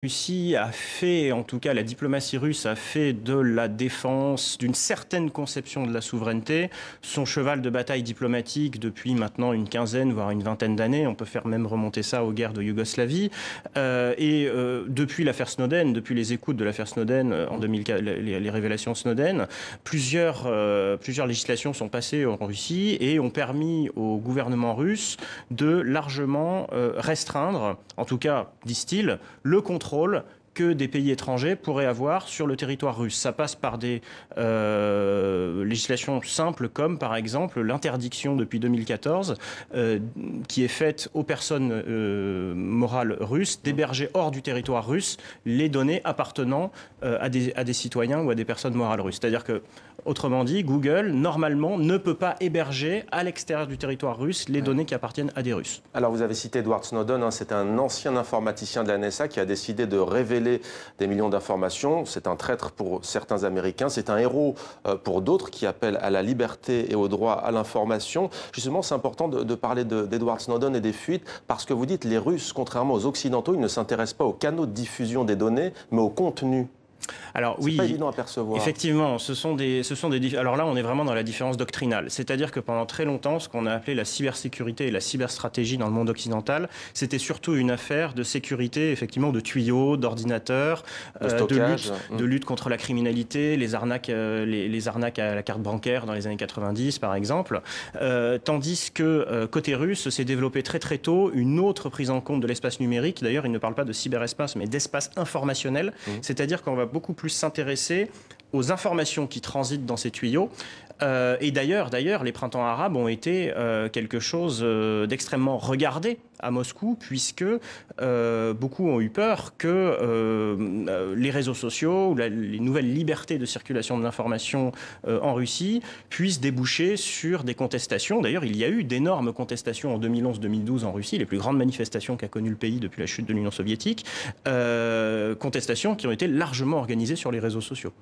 Russie a fait, en tout cas la diplomatie russe a fait de la défense, d'une certaine conception de la souveraineté, son cheval de bataille diplomatique depuis maintenant une quinzaine, voire une vingtaine d'années. On peut faire même remonter ça aux guerres de Yougoslavie. Depuis l'affaire Snowden, depuis les écoutes de l'affaire Snowden en 2004, les révélations Snowden, plusieurs législations sont passées en Russie et ont permis au gouvernement russe de largement restreindre, en tout cas, disent-ils, le contrôle que des pays étrangers pourraient avoir sur le territoire russe. Ça passe par des législations simples comme par exemple l'interdiction depuis 2014 qui est faite aux personnes morales russes d'héberger hors du territoire russe les données appartenant à des citoyens ou à des personnes morales russes. C'est-à-dire que, autrement dit, Google, normalement, ne peut pas héberger à l'extérieur du territoire russe les données qui appartiennent à des Russes. Alors, vous avez cité Edward Snowden, hein, c'est un ancien informaticien de la NSA qui a décidé de révéler des millions d'informations. C'est un traître pour certains Américains, c'est un héros pour d'autres qui appellent à la liberté et au droit à l'information. Justement, c'est important de parler d'Edward Snowden et des fuites, parce que vous dites les Russes, contrairement aux Occidentaux, ils ne s'intéressent pas aux canaux de diffusion des données, mais au contenu. Alors oui, c'est pas évident à percevoir. Effectivement, alors là, on est vraiment dans la différence doctrinale. C'est-à-dire que pendant très longtemps, ce qu'on a appelé la cybersécurité et la cyberstratégie dans le monde occidental, c'était surtout une affaire de sécurité, effectivement, de tuyaux, d'ordinateurs, de lutte contre la criminalité, les arnaques à la carte bancaire dans les années 90, par exemple. Tandis que côté russe, s'est développé très très tôt une autre prise en compte de l'espace numérique. D'ailleurs, il ne parle pas de cyberespace, mais d'espace informationnel. C'est-à-dire qu'on va beaucoup plus s'intéresser aux informations qui transitent dans ces tuyaux. Et d'ailleurs, les printemps arabes ont été quelque chose d'extrêmement regardé à Moscou, puisque beaucoup ont eu peur que les réseaux sociaux ou les nouvelles libertés de circulation de l'information en Russie puissent déboucher sur des contestations. D'ailleurs, il y a eu d'énormes contestations en 2011-2012 en Russie, les plus grandes manifestations qu'a connues le pays depuis la chute de l'Union soviétique, contestations qui ont été largement organisées sur les réseaux sociaux.